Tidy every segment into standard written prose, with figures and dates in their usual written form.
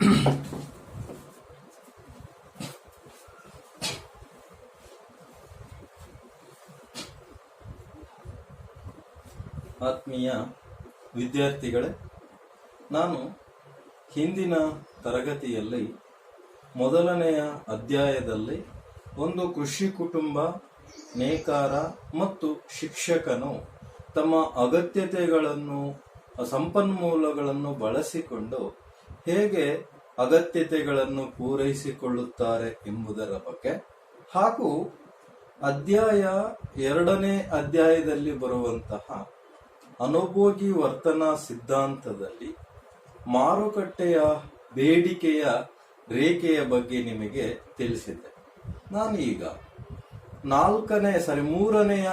ಆತ್ಮೀಯ ವಿದ್ಯಾರ್ಥಿಗಳೇ, ನಾನು ಹಿಂದಿನ ತರಗತಿಯಲ್ಲಿ ಮೊದಲನೆಯ ಅಧ್ಯಾಯದಲ್ಲಿ ಒಂದು ಕೃಷಿ ಕುಟುಂಬ, ನೇಕಾರ ಮತ್ತು ಶಿಕ್ಷಕನು ತಮ್ಮ ಅಗತ್ಯತೆಗಳನ್ನು, ಸಂಪನ್ಮೂಲಗಳನ್ನು ಬಳಸಿಕೊಂಡು ಹೇಗೆ ಅಗತ್ಯತೆಗಳನ್ನು ಪೂರೈಸಿಕೊಳ್ಳುತ್ತಾರೆ ಎಂಬುದರ ಬಗ್ಗೆ ಹಾಗೂ ಅಧ್ಯಾಯ 2ನೇ ಅಧ್ಯಾಯದಲ್ಲಿ ಬರುವಂತಹ ಅನುಭೋಗಿ ವರ್ತನಾ ಸಿದ್ಧಾಂತದಲ್ಲಿ ಮಾರುಕಟ್ಟೆಯ ಬೇಡಿಕೆಯ ರೇಖೆಯ ಬಗ್ಗೆ ನಿಮಗೆ ತಿಳಿಸಿದ್ದೆ. ನಾನು ಈಗ ಮೂರನೆಯ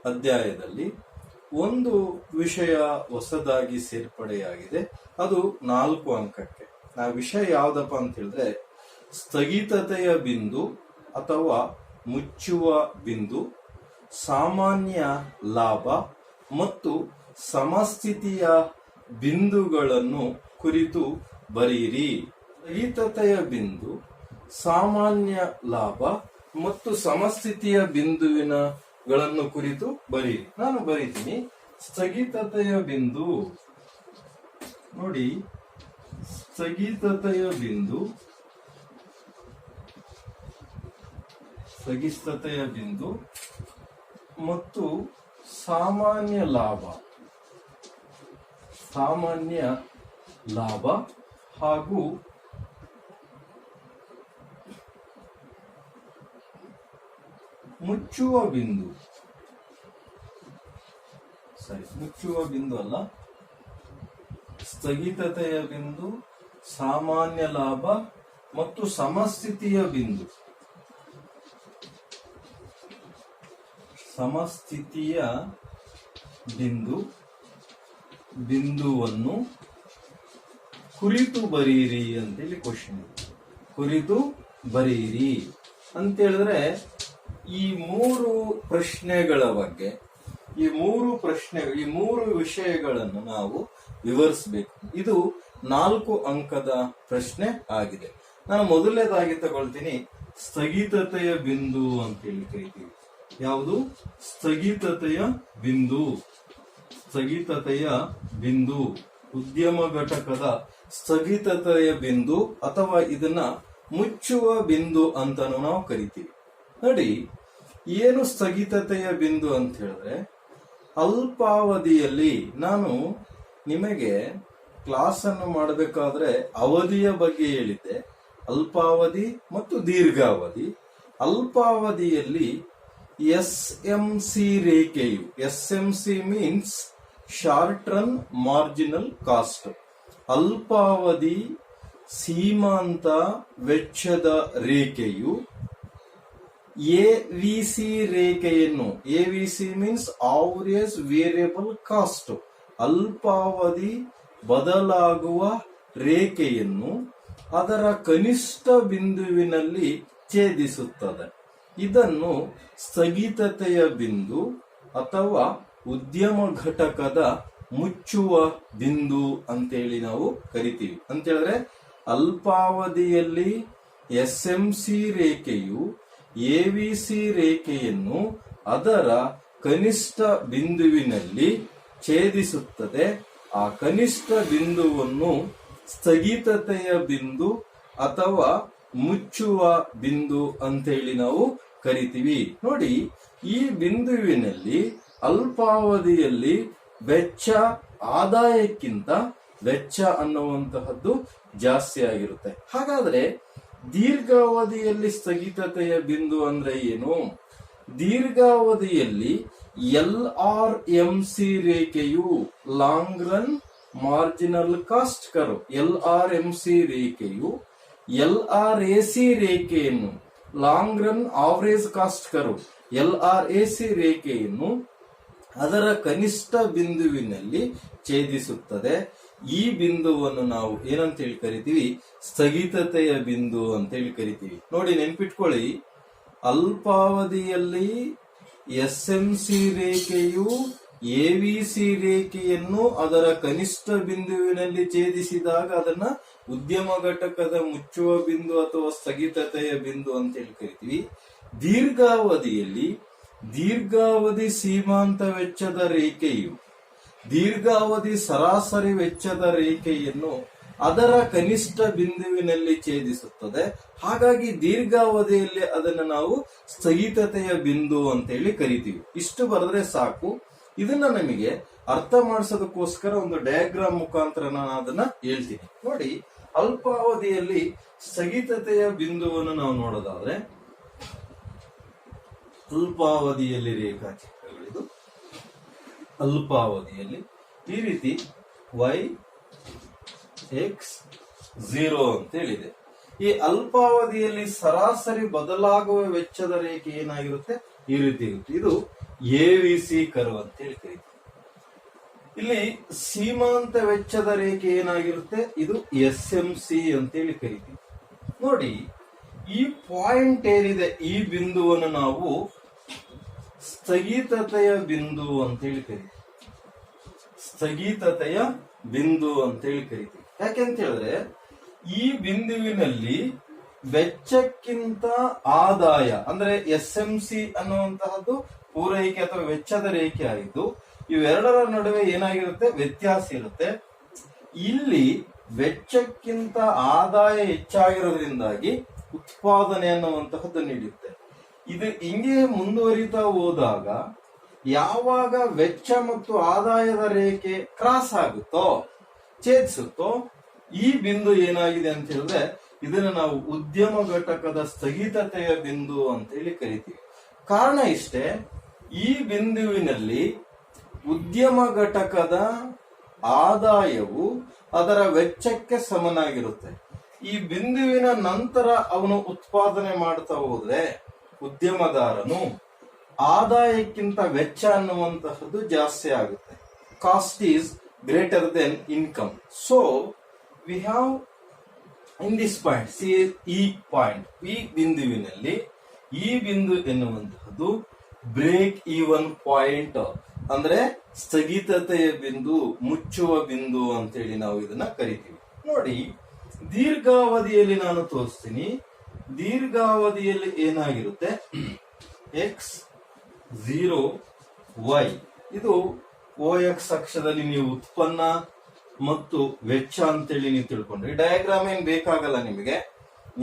ಅಧ್ಯಾಯದಲ್ಲಿ ಒಂದು ವಿಷಯ ಹೊಸದಾಗಿ ಸೇರ್ಪಡೆಯಾಗಿದೆ. ಅದು 4 ಅಂಕಕ್ಕೆ. ಆ ವಿಷಯ ಯಾವ್ದಪ್ಪ ಅಂತ ಹೇಳಿದ್ರೆ, ಸ್ಥಗಿತತೆಯ ಬಿಂದು ಅಥವಾ ಮುಚ್ಚುವ ಬಿಂದು, ಸಾಮಾನ್ಯ ಲಾಭ ಮತ್ತು ಸಮಸ್ಥಿತಿಯ ಬಿಂದುಗಳನ್ನು ಕುರಿತು ಬರೆಯಿರಿ. ಸ್ಥಗಿತತೆಯ ಬಿಂದು, ಸಾಮಾನ್ಯ ಲಾಭ ಮತ್ತು ಸಮಸ್ಥಿತಿಯ ಬಿಂದುವಿನಗಳನ್ನು ಕುರಿತು ಬರೆಯಿರಿ. ನಾನು ಬರೀತೀನಿ. ಸ್ಥಗಿತತೆಯ ಬಿಂದು ನೋಡಿ, ಸ್ಥಗಿತತೆಯ ಬಿಂದು ಮತ್ತು ಸಾಮಾನ್ಯ ಲಾಭ ಹಾಗೂ ಮುಚ್ಚುವ ಬಿಂದು ಅಲ್ಲ, ಸ್ಥಗಿತತೆಯ ಬಿಂದು, ಸಾಮಾನ್ಯ ಲಾಭ ಮತ್ತು ಸಮಸ್ಥಿತಿಯ ಬಿಂದುವನ್ನು ಕುರಿತು ಬರೆಯಿರಿ ಅಂತೇಳಿ ಕ್ವಶನ್. ಕುರಿತು ಬರೆಯಿರಿ ಅಂತೇಳಿದ್ರೆ ಈ 3 ಪ್ರಶ್ನೆಗಳ ಬಗ್ಗೆ, ಈ ಮೂರು ವಿಷಯಗಳನ್ನು ನಾವು ವಿವರಿಸಬೇಕು. ಇದು 4 ಅಂಕದ ಪ್ರಶ್ನೆ ಆಗಿದೆ. ನಾನು ಮೊದಲನೇದಾಗಿ ತಗೊಳ್ತೀನಿ, ಸ್ಥಗಿತತೆಯ ಬಿಂದು ಅಂತೇಳಿ ಕರಿತೀವಿ. ಯಾವುದು? ಸ್ಥಗಿತತೆಯ ಬಿಂದು, ಉದ್ಯಮ ಘಟಕದ ಸ್ಥಗಿತತೆಯ ಬಿಂದು ಅಥವಾ ಇದನ್ನ ಮುಚ್ಚುವ ಬಿಂದು ಅಂತಾನು ನಾವು ಕರಿತೀವಿ. ನೋಡಿ, ಏನು ಸ್ಥಗಿತತೆಯ ಬಿಂದು ಅಂತ ಹೇಳಿದ್ರೆ, ಅಲ್ಪಾವಧಿಯಲ್ಲಿ ನಾನು ನಿಮಗೆ ಕ್ಲಾಸ್ ಅನ್ನು ಮಾಡಬೇಕಾದ್ರೆ ಅವಧಿಯ ಬಗ್ಗೆ ಹೇಳಿದ್ದೆ, ಅಲ್ಪಾವಧಿ ಮತ್ತು ದೀರ್ಘಾವಧಿ. ಅಲ್ಪಾವಧಿಯಲ್ಲಿ SMC ರೇಖೆಯು, SMC means short run marginal cost, ಅಲ್ಪಾವಧಿ ಸೀಮಾಂತ ವೆಚ್ಚದ ರೇಖೆಯು AVC ರೇಖೆಯನ್ನು, AVC means average variable cost, ಅಲ್ಪಾವಧಿ ಬದಲಾಗುವ ರೇಖೆಯನ್ನು ಅದರ ಕನಿಷ್ಠ ಬಿಂದುವಿನಲ್ಲಿ ಛೇದಿಸುತ್ತದೆ. ಇದನ್ನು ಸ್ಥಗಿತತೆಯ ಬಿಂದು ಅಥವಾ ಉದ್ಯಮ ಘಟಕದ ಮುಚ್ಚುವ ಬಿಂದು ಅಂತೇಳಿ ನಾವು ಕರಿತೀವಿ. ಅಂತೇಳಿದ್ರೆ ಅಲ್ಪಾವಧಿಯಲ್ಲಿ SMC ರೇಖೆಯು AVC ರೇಖೆಯನ್ನು ಅದರ ಕನಿಷ್ಠ ಬಿಂದುವಿನಲ್ಲಿ ಛೇದಿಸುತ್ತದೆ. ಆ ಕನಿಷ್ಠ ಬಿಂದುವನ್ನು ಸ್ಥಗಿತತೆಯ ಬಿಂದು ಅಥವಾ ಮುಚ್ಚುವ ಬಿಂದು ಅಂತೇಳಿ ನಾವು ಕರಿತೀವಿ. ನೋಡಿ, ಈ ಬಿಂದುವಿನಲ್ಲಿ ಅಲ್ಪಾವಧಿಯಲ್ಲಿ ವೆಚ್ಚ ಆದಾಯಕ್ಕಿಂತ ವೆಚ್ಚ ಅನ್ನುವಂತಹದ್ದು ಜಾಸ್ತಿ ಆಗಿರುತ್ತೆ. ಹಾಗಾದ್ರೆ ದೀರ್ಘಾವಧಿಯಲ್ಲಿ ಸ್ಥಗಿತತೆಯ ಬಿಂದು ಅಂದ್ರೆ ಏನು? ದೀರ್ಘಾವಧಿಯಲ್ಲಿ LRMC ರೇಖೆಯು, long run marginal cost curve, LRMC ರೇಖೆಯು LRAC ರೇಖೆಯನ್ನು, long run average cost curve, LRAC ರೇಖೆಯನ್ನು ಅದರ ಕನಿಷ್ಠ ಬಿಂದುವಿನಲ್ಲಿ ಛೇದಿಸುತ್ತದೆ. ಈ ಬಿಂದುವನ್ನು ನಾವು ಏನಂತೇಳಿ ಕರಿತೀವಿ? ಸ್ಥಗಿತತೆಯ ಬಿಂದು ಅಂತೇಳಿ ಕರಿತೀವಿ. ನೋಡಿ, ನೆನ್ಪಿಟ್ಕೊಳ್ಳಿ, ಅಲ್ಪಾವಧಿಯಲ್ಲಿ SMC ರೇಖೆಯು ಎವಿಸಿ ರೇಖೆಯನ್ನು ಅದರ ಕನಿಷ್ಠ ಬಿಂದುವಿನಲ್ಲಿ ಛೇದಿಸಿದಾಗ ಅದನ್ನ ಉದ್ಯಮ ಘಟಕದ ಮುಚ್ಚುವ ಬಿಂದು ಅಥವಾ ಸ್ಥಗಿತತೆಯ ಬಿಂದು ಅಂತ ಹೇಳಿ ಕರಿತೀವಿ. ದೀರ್ಘಾವಧಿ ಸೀಮಾಂತ ವೆಚ್ಚದ ರೇಖೆಯು ದೀರ್ಘಾವಧಿ ಸರಾಸರಿ ವೆಚ್ಚದ ರೇಖೆಯನ್ನು ಅದರ ಕನಿಷ್ಠ ಬಿಂದುವಿನಲ್ಲಿ ಛೇದಿಸುತ್ತದೆ. ಹಾಗಾಗಿ ದೀರ್ಘಾವಧಿಯಲ್ಲಿ ಅದನ್ನು ನಾವು ಸ್ಥಗಿತತೆಯ ಬಿಂದು ಅಂತೇಳಿ ಕರಿತೀವಿ. ಇಷ್ಟು ಬರೆದ್ರೆ ಸಾಕು. ಇದನ್ನ ನಮಗೆ ಅರ್ಥ ಮಾಡಿಸೋದಕ್ಕೋಸ್ಕರ ಒಂದು ಡಯಾಗ್ರಾಮ್ ಮುಖಾಂತರ ನಾನು ಅದನ್ನ ಹೇಳ್ತೀನಿ. ನೋಡಿ, ಅಲ್ಪಾವಧಿಯಲ್ಲಿ ಸ್ಥಗಿತತೆಯ ಬಿಂದುವನ್ನು ನಾವು ನೋಡೋದಾದ್ರೆ, ಅಲ್ಪಾವಧಿಯಲ್ಲಿ ರೇಖಾಚಿತ್ರಗಳಿದು. ಅಲ್ಪಾವಧಿಯಲ್ಲಿ ಈ ರೀತಿ y(x0) ಅಂತ ಹೇಳಿದೆ. ಈ ಅಲ್ಪಾವಧಿಯಲ್ಲಿ ಸರಾಸರಿ ಬದಲಾಗುವ ವೆಚ್ಚದ ರೇಖೆ ಏನಾಗಿರುತ್ತೆ? ಈ ರೀತಿ ಇರುತ್ತೆ. ಇದು ಎವಿಸಿ ಕರ್ವ್ ಅಂತ ಹೇಳಿ ಕರೀತೀವಿ. ಇಲ್ಲಿ ಸೀಮಾಂತ ವೆಚ್ಚದ ರೇಖೆ ಏನಾಗಿರುತ್ತೆ? ಇದು SMC ಅಂತೇಳಿ ಕರಿತೀವಿ. ನೋಡಿ, ಈ ಪಾಯಿಂಟ್ ಏನಿದೆ, ಈ ಬಿಂದುವನ್ನು ನಾವು ಸ್ಥಗಿತತೆಯ ಬಿಂದು ಅಂತೇಳಿ ಕರಿತೀವಿ. ಸ್ಥಗಿತತೆಯ ಬಿಂದು ಅಂತೇಳಿ ಕರಿತೀವಿ. ಯಾಕೆಂತ ಹೇಳಿದ್ರೆ, ಈ ಬಿಂದುವಿನಲ್ಲಿ ವೆಚ್ಚಕ್ಕಿಂತ ಆದಾಯ ಅಂದ್ರೆ SMC ಅನ್ನುವಂತಹದ್ದು ಪೂರೈಕೆ ಅಥವಾ ವೆಚ್ಚದ ರೇಖೆ ಆಗಿದ್ದು, ಇವೆರಡರ ನಡುವೆ ಏನಾಗಿರುತ್ತೆ? ವ್ಯತ್ಯಾಸ ಇರುತ್ತೆ. ಇಲ್ಲಿ ವೆಚ್ಚಕ್ಕಿಂತ ಆದಾಯ ಹೆಚ್ಚಾಗಿರೋದ್ರಿಂದಾಗಿ ಉತ್ಪಾದನೆ ಅನ್ನುವಂತಹದ್ದು ನೀಡುತ್ತೆ. ಇದು ಹಿಂಗೆ ಮುಂದುವರಿತಾ ಹೋದಾಗ ಯಾವಾಗ ವೆಚ್ಚ ಮತ್ತು ಆದಾಯದ ರೇಖೆ ಕ್ರಾಸ್ ಆಗುತ್ತೋ, ಛೇದಿಸುತ್ತೋ, ಈ ಬಿಂದು ಏನಾಗಿದೆ ಅಂತ ಹೇಳಿದ್ರೆ ಇದನ್ನ ನಾವು ಉದ್ಯಮ ಘಟಕದ ಸ್ಥಗಿತತೆಯ ಬಿಂದು ಅಂತ ಹೇಳಿ ಕರಿತೀವಿ. ಕಾರಣ ಇಷ್ಟೇ, ಈ ಬಿಂದುವಿನಲ್ಲಿ ಉದ್ಯಮ ಘಟಕದ ಆದಾಯವು ಅದರ ವೆಚ್ಚಕ್ಕೆ ಸಮನಾಗಿರುತ್ತೆ. ಈ ಬಿಂದುವಿನ ನಂತರ ಅವನು ಉತ್ಪಾದನೆ ಮಾಡ್ತಾ ಹೋದ್ರೆ ಉದ್ಯಮದಾರನು ಆದಾಯಕ್ಕಿಂತ ವೆಚ್ಚ ಅನ್ನುವಂತಹದ್ದು ಜಾಸ್ತಿ ಆಗುತ್ತೆ. Cost is greater than income. So we have in this point, C ಈ ಪಾಯಿಂಟ್, ಈ ಬಿಂದುವಿನಲ್ಲಿ ಈ ಬಿಂದು ಎನ್ನುವಂತಹದ್ದು ಬ್ರೇಕ್ ಈವನ್ ಪಾಯಿಂಟ್ ಅಂದ್ರೆ ಸ್ಥಗಿತತೆಯ ಬಿಂದು, ಮುಚ್ಚುವ ಬಿಂದು ಅಂತೇಳಿ ನಾವು ಇದನ್ನ ಕರಿತೀವಿ. ನೋಡಿ, ದೀರ್ಘಾವಧಿಯಲ್ಲಿ ನಾನು ತೋರಿಸ್ತೀನಿ. ದೀರ್ಘಾವಧಿಯಲ್ಲಿ ಏನಾಗಿರುತ್ತೆ? x0y ಇದು OX ಅಕ್ಷದಲ್ಲಿ ನೀವು ಉತ್ಪನ್ನ ಮತ್ತು ವೆಚ್ಚ ಅಂತೇಳಿ ನೀವು ತಿಳ್ಕೊಂಡ್ರಿ. ಡಯಾಗ್ರಾಮ್ ಏನ್ ಬೇಕಾಗಲ್ಲ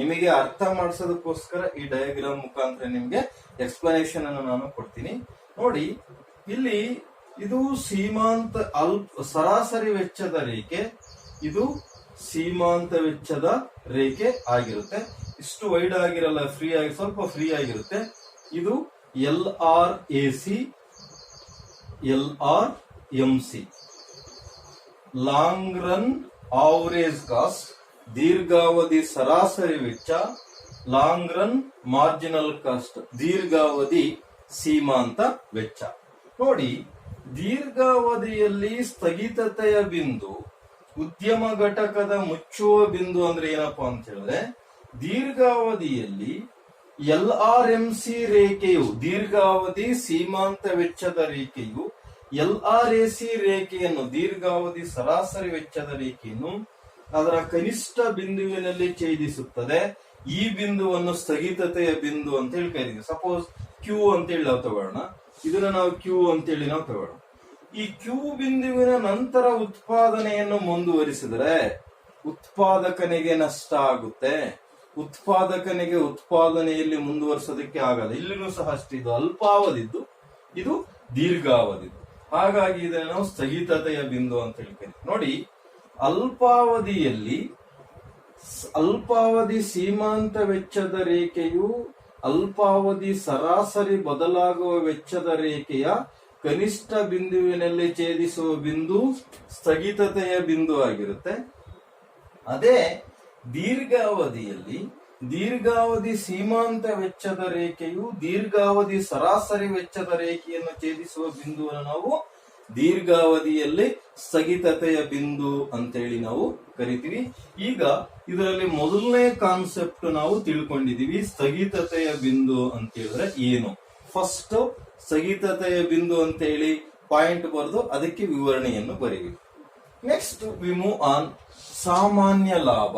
ನಿಮಗೆ ಅರ್ಥ ಮಾಡಿಸೋದಕ್ಕೋಸ್ಕರ ಈ ಡಯಾಗ್ರಾಮ್ ಮುಖಾಂತರ ನಿಮಗೆ ಎಕ್ಸ್ಪ್ಲನೇಷನ್ ಅನ್ನು ನಾನು ಕೊಡ್ತೀನಿ. ನೋಡಿ, ಇಲ್ಲಿ ಇದು ಸೀಮಾಂತ ಸರಾಸರಿ ವೆಚ್ಚದ ರೇಖೆ, ಇದು ಸೀಮಾಂತ ವೆಚ್ಚದ ರೇಖೆ ಆಗಿರುತ್ತೆ. ಇಷ್ಟು ವೈಡ್ ಆಗಿರಲ್ಲ, ಫ್ರೀ ಆಗಿ, ಸ್ವಲ್ಪ ಫ್ರೀ ಆಗಿರುತ್ತೆ. ಇದು LRAC, LRMC, long run average cost, ದೀರ್ಘಾವಧಿ ಸರಾಸರಿ ವೆಚ್ಚ, ಲಾಂಗ್ ರನ್ ಮಾರ್ಜಿನಲ್ ಕಾಸ್ಟ್, ದೀರ್ಘಾವಧಿ ಸೀಮಾಂತ ವೆಚ್ಚ. ನೋಡಿ, ದೀರ್ಘಾವಧಿಯಲ್ಲಿ ಸ್ಥಗಿತತೆಯ ಬಿಂದು, ಉದ್ಯಮ ಘಟಕದ ಮುಚ್ಚುವ ಬಿಂದು ಅಂದ್ರೆ ಏನಪ್ಪಾ ಅಂತ ಹೇಳಿದ್ರೆ, ದೀರ್ಘಾವಧಿಯಲ್ಲಿ LRMC ರೇಖೆಯು, ದೀರ್ಘಾವಧಿ ಸೀಮಾಂತ ವೆಚ್ಚದ ರೇಖೆಯು LRAC ರೇಖೆಯನ್ನು, ದೀರ್ಘಾವಧಿ ಸರಾಸರಿ ವೆಚ್ಚದ ರೇಖೆಯನ್ನು ಅದರ ಕನಿಷ್ಠ ಬಿಂದುವಿನಲ್ಲಿ ಛೇದಿಸುತ್ತದೆ. ಈ ಬಿಂದುವನ್ನು ಸ್ಥಗಿತತೆಯ ಬಿಂದು ಅಂತ ಹೇಳಿ ಕರೀತೀವಿ. ಸಪೋಸ್ Q ಅಂತೇಳಿ ನಾವು ತಗೊಳ್ಳೋಣ, ಇದನ್ನ ನಾವು Q ಅಂತೇಳಿ ನಾವು ತಗೊಳ್ಳೋಣ. ಈ Q ಬಿಂದುವಿನ ನಂತರ ಉತ್ಪಾದನೆಯನ್ನು ಮುಂದುವರಿಸಿದರೆ ಉತ್ಪಾದಕನಿಗೆ ನಷ್ಟ ಆಗುತ್ತೆ. ಉತ್ಪಾದಕನಿಗೆ ಉತ್ಪಾದನೆಯಲ್ಲಿ ಮುಂದುವರಿಸೋದಕ್ಕೆ ಆಗಲ್ಲ. ಇಲ್ಲಿನೂ ಸಹ ಅಷ್ಟೇ, ಇದು ಅಲ್ಪಾವಧಿದ್ದು, ಇದು ದೀರ್ಘಾವಧಿದ್ದು. ಹಾಗಾಗಿ ಇದನ್ನು ನಾವು ಸ್ಥಗಿತತೆಯ ಬಿಂದು ಅಂತ ಹೇಳ್ತೇವೆ. ನೋಡಿ, ಅಲ್ಪಾವಧಿ ಸೀಮಾಂತ ವೆಚ್ಚದ ರೇಖೆಯು ಅಲ್ಪಾವಧಿ ಸರಾಸರಿ ಬದಲಾಗುವ ವೆಚ್ಚದ ರೇಖೆಯ ಕನಿಷ್ಠ ಬಿಂದುವಿನಲ್ಲಿ ಛೇದಿಸುವ ಬಿಂದು ಸ್ಥಗಿತತೆಯ ಬಿಂದು ಆಗಿರುತ್ತೆ. ಅದೇ ದೀರ್ಘಾವಧಿ ಸೀಮಾಂತ ವೆಚ್ಚದ ರೇಖೆಯು ದೀರ್ಘಾವಧಿ ಸರಾಸರಿ ವೆಚ್ಚದ ರೇಖೆಯನ್ನು ಛೇದಿಸುವ ಬಿಂದುವನ್ನು ನಾವು ದೀರ್ಘಾವಧಿಯಲ್ಲಿ ಸ್ಥಗಿತತೆಯ ಬಿಂದು ಅಂತೇಳಿ ನಾವು ಕರಿತೀವಿ. ಈಗ ಇದರಲ್ಲಿ ಮೊದಲನೇ ಕಾನ್ಸೆಪ್ಟ್ ನಾವು ತಿಳ್ಕೊಂಡಿದೀವಿ. ಸ್ಥಗಿತತೆಯ ಬಿಂದು ಅಂತ ಹೇಳಿದ್ರೆ ಏನು? ಫಸ್ಟ್ ಸ್ಥಗಿತತೆಯ ಬಿಂದು ಅಂತ ಹೇಳಿ ಪಾಯಿಂಟ್ ಬರೆದು ಅದಕ್ಕೆ ವಿವರಣೆಯನ್ನು ಬರೀಬೇಕು. Next we move on. ಸಾಮಾನ್ಯ ಲಾಭ,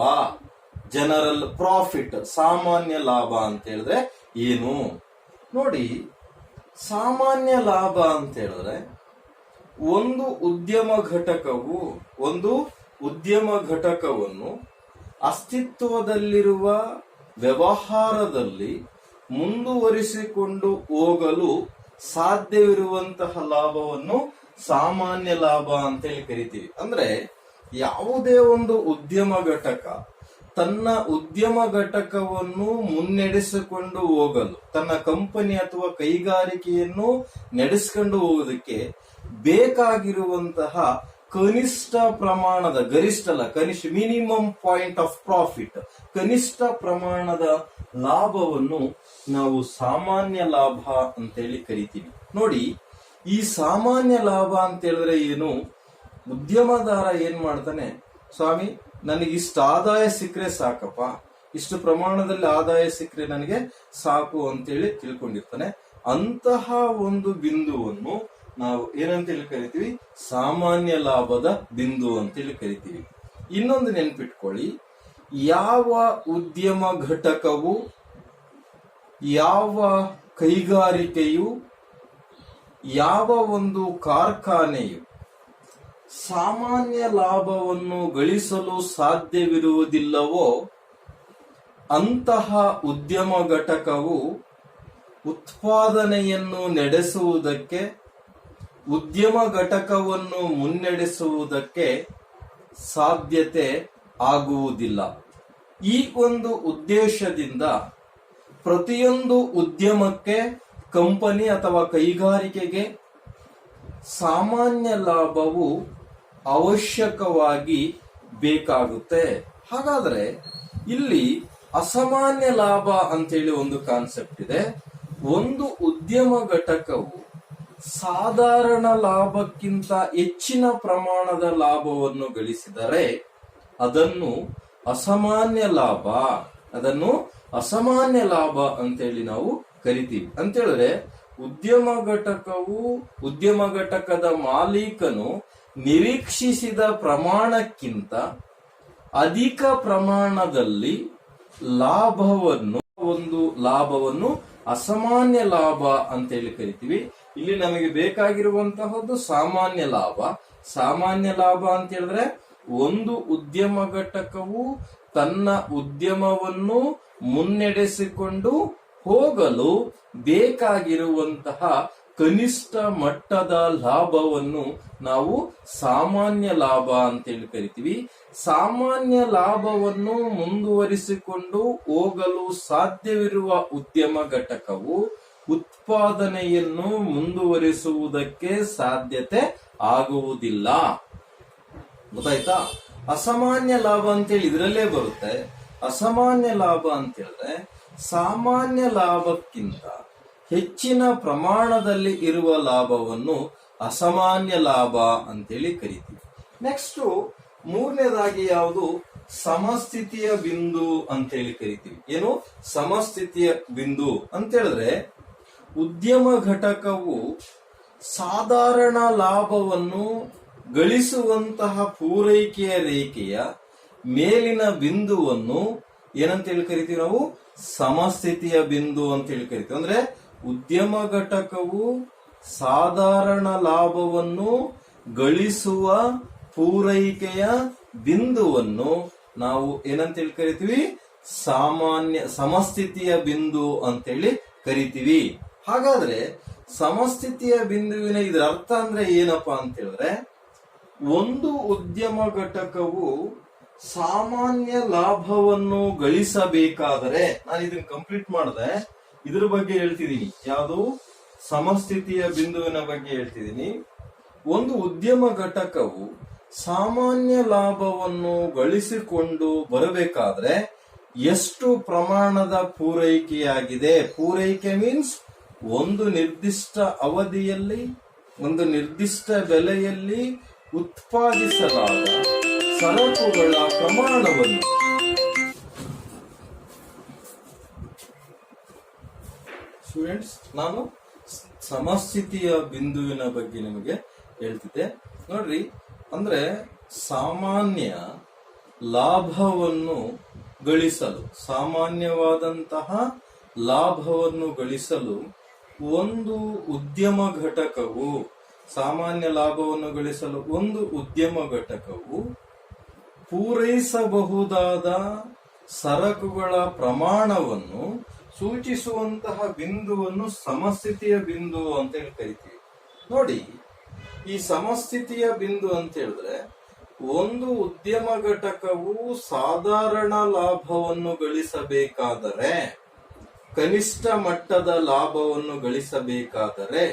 ಜನರಲ್ ಪ್ರಾಫಿಟ್. ಸಾಮಾನ್ಯ ಲಾಭ ಅಂತ ಹೇಳಿದ್ರೆ ಏನು ನೋಡಿ. ಸಾಮಾನ್ಯ ಲಾಭ ಅಂತ ಹೇಳಿದ್ರೆ ಒಂದು ಉದ್ಯಮ ಘಟಕವನ್ನು ಅಸ್ತಿತ್ವದಲ್ಲಿರುವ ವ್ಯವಹಾರದಲ್ಲಿ ಮುಂದುವರಿಸಿಕೊಂಡು ಹೋಗಲು ಸಾಧ್ಯವಿರುವಂತಹ ಲಾಭವನ್ನು ಸಾಮಾನ್ಯ ಲಾಭ ಅಂತ ಹೇಳಿ ಕರಿತೀವಿ. ಅಂದ್ರೆ ಯಾವುದೇ ಒಂದು ಉದ್ಯಮ ಘಟಕ ತನ್ನ ಉದ್ಯಮ ಘಟಕವನ್ನು ಮುನ್ನಡೆಸಿಕೊಂಡು ಹೋಗಲು, ತನ್ನ ಕಂಪನಿ ಅಥವಾ ಕೈಗಾರಿಕೆಯನ್ನು ನಡೆಸಿಕೊಂಡು ಹೋಗೋದಕ್ಕೆ ಬೇಕಾಗಿರುವಂತಹ ಕನಿಷ್ಠ ಪ್ರಮಾಣದ, ಗರಿಷ್ಠ ಅಲ್ಲ ಕನಿಷ್ಠ, ಮಿನಿಮಮ್ ಪಾಯಿಂಟ್ ಆಫ್ ಪ್ರಾಫಿಟ್, ಕನಿಷ್ಠ ಪ್ರಮಾಣದ ಲಾಭವನ್ನು ನಾವು ಸಾಮಾನ್ಯ ಲಾಭ ಅಂತೇಳಿ ಕರಿತೀವಿ. ನೋಡಿ, ಈ ಸಾಮಾನ್ಯ ಲಾಭ ಅಂತ ಹೇಳಿದ್ರೆ ಏನು? ಉದ್ಯಮದಾರ ಏನ್ ಮಾಡ್ತಾನೆ, ಸ್ವಾಮಿ ನನಗೆ ಇಷ್ಟು ಆದಾಯ ಸಿಕ್ಕರೆ ಸಾಕಪ್ಪ, ಇಷ್ಟು ಪ್ರಮಾಣದಲ್ಲಿ ಆದಾಯ ಸಿಕ್ಕರೆ ನನಗೆ ಸಾಕು ಅಂತೇಳಿ ತಿಳ್ಕೊಂಡಿರ್ತಾನೆ. ಅಂತಹ ಒಂದು ಬಿಂದುವನ್ನು ನಾವು ಏನಂತೇಳಿ ಕರಿತೀವಿ? ಸಾಮಾನ್ಯ ಲಾಭದ ಬಿಂದು ಅಂತೇಳಿ ಕರಿತೀವಿ. ಇನ್ನೊಂದು ನೆನ್ಪಿಟ್ಕೊಳ್ಳಿ, ಯಾವ ಉದ್ಯಮ ಘಟಕವು, ಯಾವ ಕೈಗಾರಿಕೆಯು, ಯಾವ ಒಂದು ಕಾರ್ಖಾನೆಯು ಸಾಮಾನ್ಯ ಲಾಭವನ್ನು ಗಳಿಸಲು ಸಾಧ್ಯವಿರುವುದಿಲ್ಲವೋ ಅಂತಹ ಉದ್ಯಮ ಘಟಕವು ಉತ್ಪಾದನೆಯನ್ನು ನಡೆಸುವುದಕ್ಕೆ, ಉದ್ಯಮ ಘಟಕವನ್ನು ಮುನ್ನಡೆಸುವುದಕ್ಕೆ ಸಾಧ್ಯತೆ ಆಗುವುದಿಲ್ಲ. ಈ ಒಂದು ಉದ್ದೇಶದಿಂದ ಪ್ರತಿಯೊಂದು ಉದ್ಯಮಕ್ಕೆ, ಕಂಪನಿ ಅಥವಾ ಕೈಗಾರಿಕೆಗೆ ಸಾಮಾನ್ಯ ಲಾಭವು ಅವಶ್ಯಕವಾಗಿ ಬೇಕಾಗುತ್ತೆ. ಹಾಗಾದ್ರೆ ಇಲ್ಲಿ ಅಸಾಮಾನ್ಯ ಲಾಭ ಅಂತೇಳಿ ಒಂದು ಕಾನ್ಸೆಪ್ಟ್ ಇದೆ. ಒಂದು ಉದ್ಯಮ ಘಟಕವು ಸಾಧಾರಣ ಲಾಭಕ್ಕಿಂತ ಹೆಚ್ಚಿನ ಪ್ರಮಾಣದ ಲಾಭವನ್ನು ಗಳಿಸಿದರೆ ಅದನ್ನು ಅಸಾಮಾನ್ಯ ಲಾಭ ಅಂತೇಳಿ ನಾವು ಕರಿತೀವಿ. ಅಂತ ಹೇಳಿದ್ರೆ ಉದ್ಯಮ ಘಟಕದ ಮಾಲೀಕನು ನಿರೀಕ್ಷಿಸಿದ ಪ್ರಮಾಣಕ್ಕಿಂತ ಅಧಿಕ ಪ್ರಮಾಣದಲ್ಲಿ ಲಾಭವನ್ನು ಅಸಾಮಾನ್ಯ ಲಾಭ ಅಂತೇಳಿ ಕರಿತೀವಿ. ಇಲ್ಲಿ ನಮಗೆ ಬೇಕಾಗಿರುವಂತಹದ್ದು ಸಾಮಾನ್ಯ ಲಾಭ. ಸಾಮಾನ್ಯ ಲಾಭ ಅಂತ ಹೇಳಿದ್ರೆ ಒಂದು ಉದ್ಯಮ ಘಟಕವು ತನ್ನ ಉದ್ಯಮವನ್ನು ಮುನ್ನಡೆಸಿಕೊಂಡು ಹೋಗಲು ಬೇಕಾಗಿರುವಂತಹ ಕನಿಷ್ಠ ಮಟ್ಟದ ಲಾಭವನ್ನು ನಾವು ಸಾಮಾನ್ಯ ಲಾಭ ಅಂತೇಳಿ ಕರಿತೀವಿ. ಸಾಮಾನ್ಯ ಲಾಭವನ್ನು ಮುಂದುವರಿಸಿಕೊಂಡು ಹೋಗಲು ಸಾಧ್ಯವಿರುವ ಉದ್ಯಮ ಘಟಕವು ಉತ್ಪಾದನೆಯನ್ನು ಮುಂದುವರಿಸುವುದಕ್ಕೆ ಸಾಧ್ಯತೆ ಆಗುವುದಿಲ್ಲ. ಗೊತ್ತಾಯ್ತಾ? ಅಸಾಮಾನ್ಯ ಲಾಭ ಅಂತೇಳಿ ಇದರಲ್ಲೇ ಬರುತ್ತೆ. ಅಸಾಮಾನ್ಯ ಲಾಭ ಅಂತ ಹೇಳಿದ್ರೆ ಸಾಮಾನ್ಯ ಲಾಭಕ್ಕಿಂತ ಹೆಚ್ಚಿನ ಪ್ರಮಾಣದಲ್ಲಿ ಇರುವ ಲಾಭವನ್ನು ಅಸಾಮಾನ್ಯ ಲಾಭ ಅಂತೇಳಿ ಕರಿತೀವಿ. ನೆಕ್ಸ್ಟ್ ಮೂರನೇದಾಗಿ ಯಾವುದು? ಸಮಸ್ಥಿತಿಯ ಬಿಂದು ಅಂತೇಳಿ ಕರಿತೀವಿ. ಏನು? ಸಮಸ್ಥಿತಿಯ ಬಿಂದು ಅಂತ ಹೇಳಿದ್ರೆ ಉದ್ಯಮ ಘಟಕವು ಸಾಧಾರಣ ಲಾಭವನ್ನು ಗಳಿಸುವಂತಹ ಪೂರೈಕೆಯ ರೇಖೆಯ ಮೇಲಿನ ಬಿಂದುವನ್ನು ಏನಂತೇಳಿ ಕರಿತೀವಿ ನಾವು? ಸಮಸ್ಥಿತಿಯ ಬಿಂದು ಅಂತೇಳಿ ಕರಿತೀವಿ. ಅಂದ್ರೆ ಉದ್ಯಮ ಘಟಕವು ಸಾಧಾರಣ ಲಾಭವನ್ನು ಗಳಿಸುವ ಪೂರೈಕೆಯ ಬಿಂದುವನ್ನು ನಾವು ಏನಂತೇಳಿ ಕರಿತೀವಿ? ಸಮಸ್ಥಿತಿಯ ಬಿಂದು ಅಂತೇಳಿ ಕರಿತೀವಿ. ಹಾಗಾದ್ರೆ ಸಮಸ್ಥಿತಿಯ ಬಿಂದುವಿನ ಇದರ ಅರ್ಥ ಅಂದ್ರೆ ಏನಪ್ಪಾ ಅಂತ ಹೇಳಿದ್ರೆ, ಒಂದು ಉದ್ಯಮ ಘಟಕವು ಸಾಮಾನ್ಯ ಲಾಭವನ್ನು ಗಳಿಸಬೇಕಾದರೆ, ನಾನು ಇದನ್ನ ಕಂಪ್ಲೀಟ್ ಮಾಡಿದೆ, ಇದ್ರ ಬಗ್ಗೆ ಹೇಳ್ತಿದ್ದೀನಿ. ಯಾವುದು? ಸಮಸ್ಥಿತಿಯ ಬಿಂದುವಿನ ಬಗ್ಗೆ ಹೇಳ್ತಿದ್ದೀನಿ. ಒಂದು ಉದ್ಯಮ ಘಟಕವು ಸಾಮಾನ್ಯ ಲಾಭವನ್ನು ಗಳಿಸಿಕೊಂಡು ಬರಬೇಕಾದ್ರೆ ಎಷ್ಟು ಪ್ರಮಾಣದ ಪೂರೈಕೆಯಾಗಿದೆ? ಪೂರೈಕೆ ಮೀನ್ಸ್ ಒಂದು ನಿರ್ದಿಷ್ಟ ಅವಧಿಯಲ್ಲಿ, ಒಂದು ನಿರ್ದಿಷ್ಟ ಬೆಲೆಯಲ್ಲಿ ಉತ್ಪಾದಿಸಲಾದ ಸರಕುಗಳ ಪ್ರಮಾಣವನ್ನು ಸ್ಟೂಡೆಂಟ್ಸ್, ನಾನು ಸಮಸ್ಥಿತಿಯ ಬಿಂದುವಿನ ಬಗ್ಗೆ ನಿಮಗೆ ಹೇಳ್ತಿದ್ದೆ ನೋಡ್ರಿ. ಅಂದ್ರೆ ಸಾಮಾನ್ಯ ಲಾಭವನ್ನು ಗಳಿಸಲು, ಸಾಮಾನ್ಯವಾದಂತಹ ಲಾಭವನ್ನು ಗಳಿಸಲು ಒಂದು ಉದ್ಯಮ ಘಟಕವು, ಸಾಮಾನ್ಯ ಲಾಭವನ್ನು ಗಳಿಸಲು ಒಂದು ಉದ್ಯಮ ಘಟಕವು ಪೂರೈಸಬಹುದಾದ ಸರಕುಗಳ ಪ್ರಮಾಣವನ್ನು ಸೂಚಿಸುವಂತಹ ಬಿಂದುವನ್ನು ಸಮಸ್ಥಿತಿಯ ಬಿಂದು ಅಂತ ಹೇಳಿ ಕರಿತೀವಿ. ನೋಡಿ, ಈ ಸಮಸ್ಥಿತಿಯ ಬಿಂದು ಅಂತ ಹೇಳಿದ್ರೆ ಒಂದು ಉದ್ಯಮ ಘಟಕವು ಸಾಧಾರಣ ಲಾಭವನ್ನು ಗಳಿಸಬೇಕಾದರೆ, ಕನಿಷ್ಠ ಮಟ್ಟದ ಲಾಭವನ್ನು ಗಳಿಸಬೇಕಾದರೆ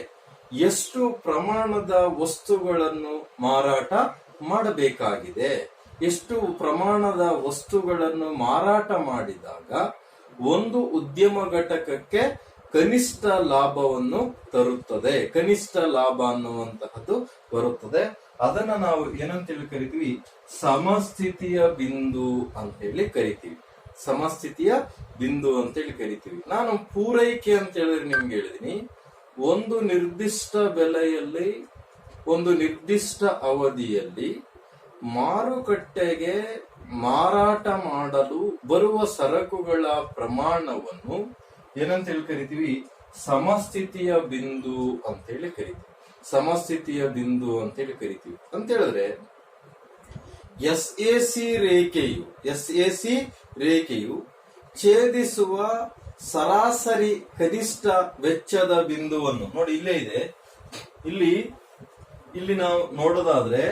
ಎಷ್ಟು ಪ್ರಮಾಣದ ವಸ್ತುಗಳನ್ನು ಮಾರಾಟ ಮಾಡಬೇಕಾಗಿದೆ, ಎಷ್ಟು ಪ್ರಮಾಣದ ವಸ್ತುಗಳನ್ನು ಮಾರಾಟ ಮಾಡಿದಾಗ ಒಂದು ಉದ್ಯಮ ಘಟಕಕ್ಕೆ ಕನಿಷ್ಠ ಲಾಭವನ್ನು ತರುತ್ತದೆ, ಕನಿಷ್ಠ ಲಾಭ ಅನ್ನುವಂತಹದ್ದು ಬರುತ್ತದೆ. ಅದನ್ನ ನಾವು ಏನಂತೇಳಿ ಕರಿತೀವಿ, ಸಮಸ್ಥಿತಿಯ ಬಿಂದು ಅಂತ ಹೇಳಿ ಕರಿತೀವಿ. ಸಮಸ್ಥಿತಿಯ ಬಿಂದು ಅಂತೇಳಿ ಕರಿತೀವಿ. ನಾನು ಪೂರೈಕೆ ಅಂತ ಹೇಳಿದ್ರೆ ನಿಮ್ಗೆ ಹೇಳಿದೀನಿ, ಒಂದು ನಿರ್ದಿಷ್ಟ ಬೆಲೆಯಲ್ಲಿ ಒಂದು ನಿರ್ದಿಷ್ಟ ಅವಧಿಯಲ್ಲಿ ಮಾರುಕಟ್ಟೆಗೆ ಮಾರಾಟ ಮಾಡಲು ಬರುವ ಸರಕುಗಳ ಪ್ರಮಾಣವನ್ನು ಏನಂತೇಳಿ ಕರಿತೀವಿ, ಸಮಸ್ಥಿತಿಯ ಬಿಂದು ಅಂತೇಳಿ ಕರಿತೀವಿ. ಸಮಸ್ಥಿತಿಯ ಬಿಂದು ಅಂತೇಳಿ ಕರಿತೀವಿ. ಅಂತ ಹೇಳಿದ್ರೆ ಎಸ್ಎಸಿ ರೇಖೆಯು ಛೇದಿಸುವ ಸರಾಸರಿ ಕನಿಷ್ಠ ವೆಚ್ಚದ ಬಿಂದುವನ್ನು ನೋಡಿ, ಇಲ್ಲೇ ಇದೆ. ಇಲ್ಲಿ ನಾವು ನೋಡೋದಾದ್ರೆ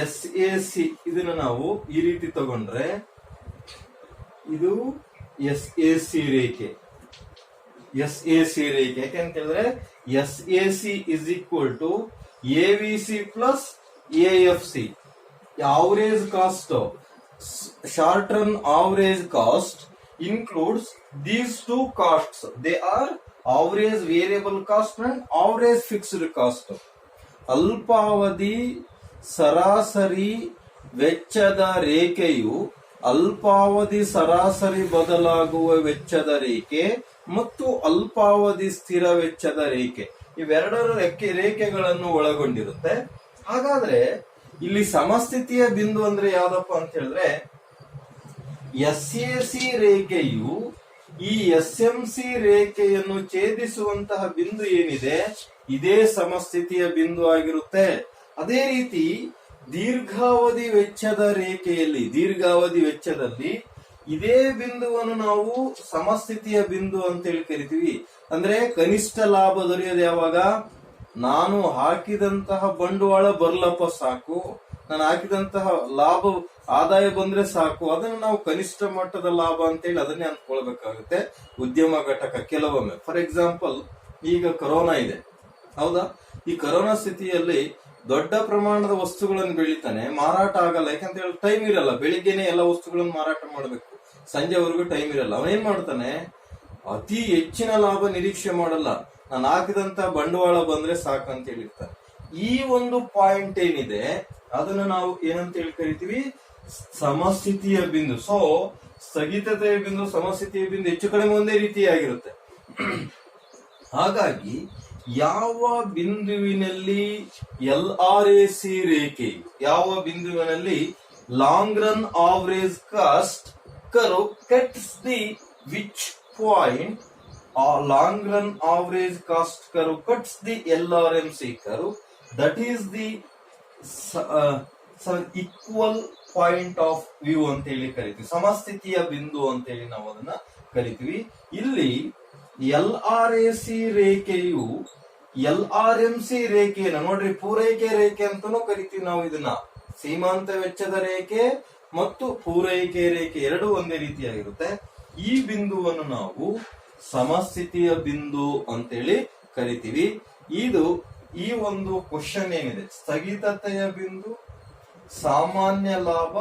ಎಸ್ಎಸಿ ಇದನ್ನ ನಾವು ಈ ರೀತಿ ತಗೊಂಡ್ರೆ ಇದು ಎಸ್ಎಸಿ ರೇಖೆ. ಎಸ್ಎಸಿ ರೇಖೆ ಯಾಕೆಂತ ಹೇಳಿದ್ರೆ SAC is equal to AVC plus AFC. average cost of short run average cost includes these two costs. They are average variable cost and average fixed cost. ಅಲ್ಪಾವಧಿ ಸರಾಸರಿ ವೆಚ್ಚದ ರೇಖೆಯು ಅಲ್ಪಾವಧಿ ಸರಾಸರಿ ಬದಲಾಗುವ ವೆಚ್ಚದ ರೇಖೆ ಮತ್ತು ಅಲ್ಪಾವಧಿ ಸ್ಥಿರ ವೆಚ್ಚದ ರೇಖೆ, ಇವೆರಡರ ರೇಖೆಗಳನ್ನು ಒಳಗೊಂಡಿರುತ್ತೆ. ಹಾಗಾದ್ರೆ ಇಲ್ಲಿ ಸಮಸ್ಥಿತಿಯ ಬಿಂದು ಅಂದ್ರೆ ಯಾವ್ದಪ್ಪ ಅಂತ ಹೇಳಿದ್ರೆ ಎಸ್ಎಸಿ ರೇಖೆಯು ಈ ಎಸ್ಎಂಸಿ ರೇಖೆಯನ್ನು ಛೇದಿಸುವಂತಹ ಬಿಂದು ಏನಿದೆ ಇದೇ ಸಮಸ್ಥಿತಿಯ ಬಿಂದು ಆಗಿರುತ್ತೆ. ಅದೇ ರೀತಿ ದೀರ್ಘಾವಧಿ ವೆಚ್ಚದ ರೇಖೆಯಲ್ಲಿ, ದೀರ್ಘಾವಧಿ ವೆಚ್ಚದಲ್ಲಿ ಇದೇ ಬಿಂದುವನ್ನು ನಾವು ಸಮಸ್ಥಿತಿಯ ಬಿಂದು ಅಂತೇಳಿ ಕರಿತೀವಿ. ಅಂದ್ರೆ ಕನಿಷ್ಠ ಲಾಭ ದೊರೆಯೋದು ಯಾವಾಗ, ನಾನು ಹಾಕಿದಂತಹ ಬಂಡವಾಳ ಬರ್ಲಪ್ಪ ಸಾಕು, ನಾನು ಹಾಕಿದಂತಹ ಲಾಭ ಆದಾಯ ಬಂದ್ರೆ ಸಾಕು, ಅದನ್ನ ನಾವು ಕನಿಷ್ಠ ಮಟ್ಟದ ಲಾಭ ಅಂತೇಳಿ ಅದನ್ನೇ ಅಂದ್ಕೊಳ್ಬೇಕಾಗುತ್ತೆ ಉದ್ಯಮ ಘಟಕ. ಕೆಲವೊಮ್ಮೆ ಫಾರ್ ಎಕ್ಸಾಂಪಲ್ ಈಗ ಕೊರೋನಾ ಇದೆ, ಹೌದಾ? ಈ ಕೊರೋನಾ ಸ್ಥಿತಿಯಲ್ಲಿ ದೊಡ್ಡ ಪ್ರಮಾಣದ ವಸ್ತುಗಳನ್ನು ಬೆಳಿತಾನೆ, ಮಾರಾಟ ಆಗಲ್ಲ. ಯಾಕಂತ ಹೇಳಿ ಟೈಮ್ ಇರಲ್ಲ, ಬೆಳಿಗ್ಗೆನೆ ಎಲ್ಲ ವಸ್ತುಗಳನ್ನು ಮಾರಾಟ ಮಾಡಬೇಕು, ಸಂಜೆವರೆಗೂ ಟೈಮ್ ಇರಲ್ಲ. ಅವನೇನ್ ಮಾಡ್ತಾನೆ, ಅತಿ ಹೆಚ್ಚಿನ ಲಾಭ ನಿರೀಕ್ಷೆ ಮಾಡಲ್ಲ, ನಾನು ಹಾಕಿದಂತ ಬಂಡವಾಳ ಬಂದ್ರೆ ಸಾಕು ಅಂತ ಹೇಳಿರ್ತಾನೆ. ಈ ಒಂದು ಪಾಯಿಂಟ್ ಏನಿದೆ ಅದನ್ನ ನಾವು ಏನಂತ ಹೇಳಿ ಕರಿತೀವಿ, ಸಮಸ್ಥಿತಿಯ ಬಿಂದು. ಸೊ ಸ್ಥಗಿತತೆಯ ಬಿಂದು, ಸಮಸ್ಥಿತಿಯ ಬಿಂದು ಹೆಚ್ಚು ಕಡಿಮೆ ಒಂದೇ ರೀತಿಯಾಗಿರುತ್ತೆ. ಹಾಗಾಗಿ ಯಾವ ಬಿಂದುವಿನಲ್ಲಿ LRAC ರೇಖೆಯು, ಯಾವ ಬಿಂದುವಿನಲ್ಲಿ long run average cost curve cuts the which point long run average cost curve cuts the LRMC curve, that is the equal point of view ಅಂತ ಹೇಳಿ ಕರಿತೀವಿ. ಸಮಸ್ಥಿತಿಯ ಬಿಂದು ಅಂತ ಹೇಳಿ ನಾವು ಅದನ್ನ ಕರಿತೀವಿ. ಇಲ್ಲಿ LRAC ರೇಖೆಯು LRMC ರೇಖೆಯನ್ನು ನೋಡ್ರಿ, ಪೂರೈಕೆ ರೇಖೆ ಅಂತಾನೂ ಕರಿತೀವಿ ನಾವು ಇದನ್ನ. ಸೀಮಾಂತ ವೆಚ್ಚದ ರೇಖೆ ಮತ್ತು ಪೂರೈಕೆ ರೇಖೆ ಎರಡೂ ಒಂದೇ ರೀತಿಯಾಗಿರುತ್ತೆ. ಈ ಬಿಂದುವನ್ನು ನಾವು ಸಮಸ್ಥಿತಿಯ ಬಿಂದು ಅಂತೇಳಿ ಕರಿತೀವಿ. ಇದು ಈ ಒಂದು ಕ್ವಶನ್ ಏನಿದೆ, ಸ್ಥಗಿತತೆಯ ಬಿಂದು, ಸಾಮಾನ್ಯ ಲಾಭ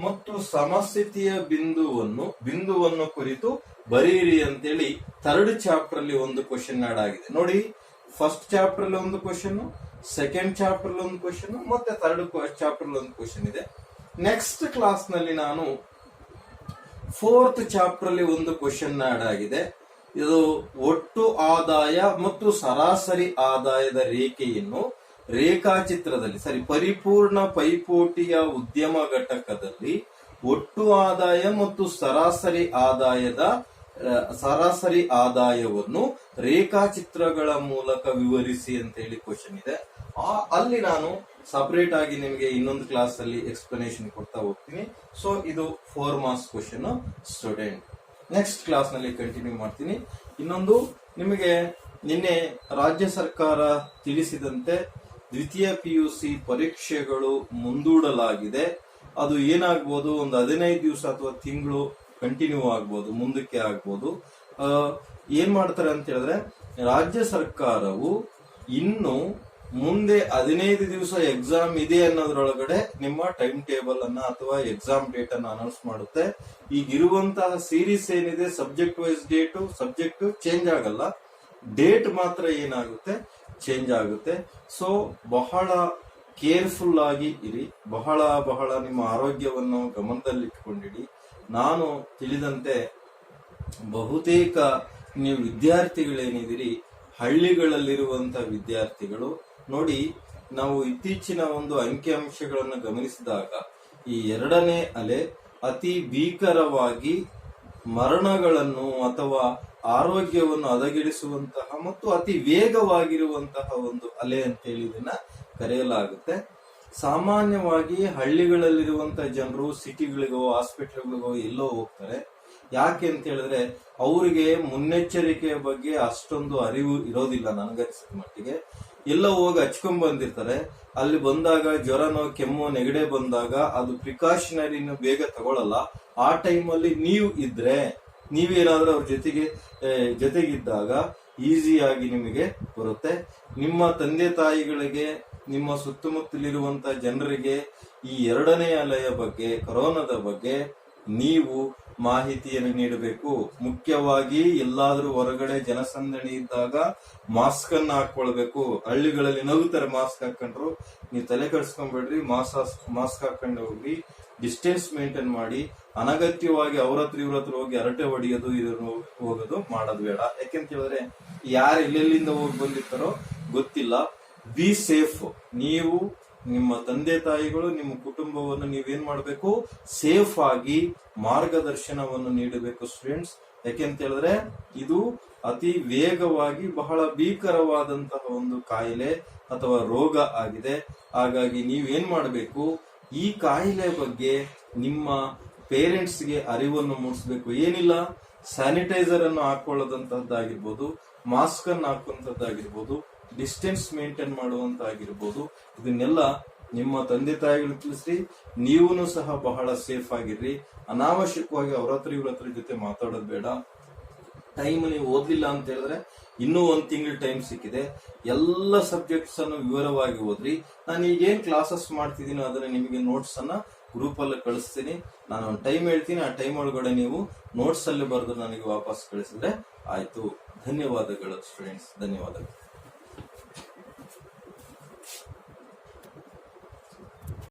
ಮತ್ತು ಸಮಸ್ಥಿತಿಯ ಬಿಂದುವನ್ನು ಕುರಿತು ಬರೀರಿ ಅಂತೇಳಿ 3rd ಚಾಪ್ಟರ್ ಅಲ್ಲಿ ಒಂದು ಕ್ವಶನ್ ಆಡ್ ಆಗಿದೆ ನೋಡಿ. ಫಸ್ಟ್ ಚಾಪ್ಟರ್ ಅಲ್ಲಿ ಒಂದು ಕ್ವಶನ್, ಸೆಕೆಂಡ್ ಚಾಪ್ಟರ್ ಅಲ್ಲಿ ಒಂದು ಕ್ವಶನ್, ಮತ್ತೆ 3rd ಚಾಪ್ಟರ್ ಅಲ್ಲಿ ಒಂದು ಕ್ವಶನ್ ಇದೆ. ನೆಕ್ಸ್ಟ್ ಕ್ಲಾಸ್ ನಲ್ಲಿ ನಾನು 4th ಚಾಪ್ಟರ್ ಅಲ್ಲಿ ಒಂದು ಕ್ವಶನ್ ಆಡ್ ಆಗಿದೆ. ಇದು ಒಟ್ಟು ಆದಾಯ ಮತ್ತು ಸರಾಸರಿ ಆದಾಯದ ರೇಖೆಯನ್ನು ರೇಖಾಚಿತ್ರದಲ್ಲಿ ಪರಿಪೂರ್ಣ ಪೈಪೋಟಿಯ ಉದ್ಯಮ ಘಟಕದಲ್ಲಿ ಒಟ್ಟು ಆದಾಯ ಮತ್ತು ಸರಾಸರಿ ಆದಾಯವನ್ನು ರೇಖಾಚಿತ್ರಗಳ ಮೂಲಕ ವಿವರಿಸಿ ಅಂತ ಹೇಳಿ ಕ್ವಶನ್ ಇದೆ. ಅಲ್ಲಿ ನಾನು ಸಪರೇಟ್ ಆಗಿ ನಿಮಗೆ ಇನ್ನೊಂದು ಕ್ಲಾಸ್ ಅಲ್ಲಿ ಎಕ್ಸ್ಪ್ಲನೇಷನ್ ಕೊಡ್ತಾ ಹೋಗ್ತೀನಿ. ಸೊ ಇದು 4 marks question student. Next class ನಲ್ಲಿ ಕಂಟಿನ್ಯೂ ಮಾಡ್ತೀನಿ. ಇನ್ನೊಂದು, ನಿಮಗೆ ನಿನ್ನೆ ರಾಜ್ಯ ಸರ್ಕಾರ ತಿಳಿಸಿದಂತೆ ದ್ವಿತೀಯ PUC ಪರೀಕ್ಷೆಗಳು ಮುಂದೂಡಲಾಗಿದೆ. ಅದು ಏನಾಗ್ಬೋದು, ಒಂದು 15 ದಿವಸ ಅಥವಾ ತಿಂಗಳು ಕಂಟಿನ್ಯೂ ಆಗ್ಬೋದು, ಮುಂದಕ್ಕೆ ಆಗ್ಬೋದು. ಏನ್ ಮಾಡ್ತಾರೆ ಅಂತ ಹೇಳಿದ್ರೆ, ರಾಜ್ಯ ಸರ್ಕಾರವು ಇನ್ನು ಮುಂದೆ 15 ದಿವಸ ಎಕ್ಸಾಮ್ ಇದೆ ಅನ್ನೋದ್ರೊಳಗಡೆ ನಿಮ್ಮ ಟೈಮ್ ಟೇಬಲ್ ಅನ್ನ ಅಥವಾ ಎಕ್ಸಾಮ್ ಡೇಟ್ ಅನ್ನ ಅನೌನ್ಸ್ ಮಾಡುತ್ತೆ. ಈಗಿರುವಂತಹ ಸೀರೀಸ್ ಏನಿದೆ, ಸಬ್ಜೆಕ್ಟ್ ವೈಸ್ ಸಬ್ಜೆಕ್ಟ್ ಚೇಂಜ್ ಆಗಲ್ಲ, ಡೇಟ್ ಮಾತ್ರ ಏನಾಗುತ್ತೆ, ಚೇಂಜ್ ಆಗುತ್ತೆ. ಸೊ ಬಹಳ ಕೇರ್ಫುಲ್ ಆಗಿ ಇರಿ, ಬಹಳ ನಿಮ್ಮ ಆರೋಗ್ಯವನ್ನು ಗಮನದಲ್ಲಿಟ್ಟುಕೊಂಡಿಡಿ. ನಾನು ತಿಳಿದಂತೆ ಬಹುತೇಕ ನೀವು ವಿದ್ಯಾರ್ಥಿಗಳೇನಿದಿರಿ, ಹಳ್ಳಿಗಳಲ್ಲಿರುವಂತ ವಿದ್ಯಾರ್ಥಿಗಳು ನೋಡಿ, ನಾವು ಇತ್ತೀಚಿನ ಒಂದು ಅಂಕಿಅಂಶಗಳನ್ನು ಗಮನಿಸಿದಾಗ ಈ 2ನೇ ಅಲೆ ಅತಿ ಭೀಕರವಾಗಿ ಮರಣಗಳನ್ನು ಅಥವಾ ಆರೋಗ್ಯವನ್ನು ಹದಗೆಡಿಸುವಂತಹ ಮತ್ತು ಅತಿ ವೇಗವಾಗಿರುವಂತಹ ಒಂದು ಅಲೆ ಅಂತೇಳಿ ಇದನ್ನ ಕರೆಯಲಾಗುತ್ತೆ. ಸಾಮಾನ್ಯವಾಗಿ ಹಳ್ಳಿಗಳಲ್ಲಿರುವಂತಹ ಜನರು ಸಿಟಿಗಳಿಗೋ ಹಾಸ್ಪಿಟಲ್ಗಳಿಗೋ ಎಲ್ಲೋ ಹೋಗ್ತಾರೆ. ಯಾಕೆ ಅಂತ ಹೇಳಿದ್ರೆ ಅವರಿಗೆ ಮುನ್ನೆಚ್ಚರಿಕೆಯ ಬಗ್ಗೆ ಅಷ್ಟೊಂದು ಅರಿವು ಇರೋದಿಲ್ಲ. ನನಗನ್ಸಿದ ಮಟ್ಟಿಗೆ ಎಲ್ಲೋ ಹೋಗಿ ಹಚ್ಕೊಂಡ್ ಬಂದಿರ್ತಾರೆ. ಅಲ್ಲಿ ಬಂದಾಗ ಜ್ವರನೋ ಕೆಮ್ಮು ನೆಗಡೆ ಬಂದಾಗ ಅದು ಪ್ರಿಕಾಷನರಿನ ಬೇಗ ತಗೊಳ್ಳಲ್ಲ. ಆ ಟೈಮಲ್ಲಿ ನೀವೇನಾದ್ರೂ ಅವ್ರ ಜೊತೆಗಿದ್ದಾಗ ಈಸಿಯಾಗಿ ನಿಮಗೆ ಬರುತ್ತೆ. ನಿಮ್ಮ ತಂದೆ ತಾಯಿಗಳಿಗೆ, ನಿಮ್ಮ ಸುತ್ತಮುತ್ತಲಿರುವಂತಹ ಜನರಿಗೆ ಈ 2ನೇ ಅಲೆಯ ಬಗ್ಗೆ, ಕೊರೋನಾದ ಬಗ್ಗೆ ನೀವು ಮಾಹಿತಿಯನ್ನು ನೀಡಬೇಕು. ಮುಖ್ಯವಾಗಿ ಎಲ್ಲಾದ್ರೂ ಹೊರಗಡೆ ಜನಸಂದಣಿ ಇದ್ದಾಗ ಮಾಸ್ಕ್ ಅನ್ನ ಹಾಕೊಳ್ಬೇಕು. ಹಳ್ಳಿಗಳಲ್ಲಿ ನಗುತ್ತಾರೆ ಮಾಸ್ಕ್ ಹಾಕೊಂಡ್ರು, ನೀವು ತಲೆ ಕೆಡಿಸ್ಕೊಂಡ್ಬೇಡ್ರಿ, ಮಾಸ್ಕ್ ಹಾಕೊಂಡು ಹೋಗ್ರಿ, ಡಿಸ್ಟೆನ್ಸ್ ಮೇಂಟೈನ್ ಮಾಡಿ. ಅನಗತ್ಯವಾಗಿ ಅವ್ರ ಹತ್ರ ಹೋಗಿ ಹರಟೆ ಹೊಡೆಯೋದು, ಇದನ್ನು ಹೋಗೋದು ಮಾಡೋದು ಬೇಡ. ಯಾಕೆಂತ ಹೇಳಿದ್ರೆ ಯಾರು ಎಲ್ಲೆಲ್ಲಿಂದ ಹೋಗಿ ಬಂದಿರ್ತಾರೋ ಗೊತ್ತಿಲ್ಲ. Be safe. ನೀವು, ನಿಮ್ಮ ತಂದೆ ತಾಯಿಗಳು, ನಿಮ್ಮ ಕುಟುಂಬವನ್ನು ನೀವೇನ್ ಮಾಡಬೇಕು, ಸೇಫ್ ಆಗಿ ಮಾರ್ಗದರ್ಶನವನ್ನು ನೀಡಬೇಕು ಸ್ಟೂಡೆಂಟ್ಸ್. ಯಾಕೆಂತ ಹೇಳಿದ್ರೆ ಇದು ಅತಿ ವೇಗವಾಗಿ ಬಹಳ ಭೀಕರವಾದಂತಹ ಒಂದು ಕಾಯಿಲೆ ಅಥವಾ ರೋಗ ಆಗಿದೆ. ಹಾಗಾಗಿ ನೀವೇನ್ ಮಾಡಬೇಕು, ಈ ಕಾಯಿಲೆ ಬಗ್ಗೆ ನಿಮ್ಮ ಪೇರೆಂಟ್ಸ್ಗೆ ಅರಿವನ್ನು ಮೂಡಿಸಬೇಕು. ಏನಿಲ್ಲ, ಸ್ಯಾನಿಟೈಸರ್ ಅನ್ನು ಹಾಕೊಳ್ಳೋದಂತದ್ದಾಗಿರ್ಬೋದು, ಮಾಸ್ಕ್ ಅನ್ನು ಹಾಕುವಂತದ್ದಾಗಿರ್ಬೋದು, ಡಿಸ್ಟೆನ್ಸ್ ಮೇಂಟೈನ್ ಮಾಡುವಂತಾಗಿರ್ಬೋದು, ಇದನ್ನೆಲ್ಲ ನಿಮ್ಮ ತಂದೆ ತಾಯಿಗಳು ತಿಳಿಸಿ. ನೀವೂ ಸಹ ಬಹಳ ಸೇಫ್ ಆಗಿರ್ರಿ. ಅನಾವಶ್ಯಕವಾಗಿ ಅವ್ರ ಹತ್ರ ಜೊತೆ ಮಾತಾಡೋದು ಬೇಡ. ಟೈಮ್ ನೀವು ಓದ್ಲಿಲ್ಲ ಅಂತ ಹೇಳಿದ್ರೆ ಇನ್ನೂ 1 ತಿಂಗಳು ಟೈಮ್ ಸಿಕ್ಕಿದೆ. ಎಲ್ಲ ಸಬ್ಜೆಕ್ಟ್ಸ್ ಅನ್ನು ವಿವರವಾಗಿ ಓದ್ರಿ. ನಾನು ಈಗೇನ್ ಕ್ಲಾಸಸ್ ಮಾಡ್ತಿದ್ದೀನೋ ಅದನ್ನ ನಿಮಗೆ ನೋಟ್ಸ್ ಅನ್ನ ಗ್ರೂಪ್ ಅಲ್ಲಿ ಕಳಿಸ್ತೀನಿ. ನಾನು ಒಂದು ಟೈಮ್ ಹೇಳ್ತೀನಿ, ಆ ಟೈಮ್ ಒಳಗಡೆ ನೀವು ನೋಟ್ಸ್ ಅಲ್ಲಿ ಬರೆದು ನನಗೆ ವಾಪಸ್ ಕಳಿಸಿದ್ರೆ ಆಯ್ತು. ಧನ್ಯವಾದಗಳು ಸ್ಟೂಡೆಂಟ್ಸ್, ಧನ್ಯವಾದಗಳು.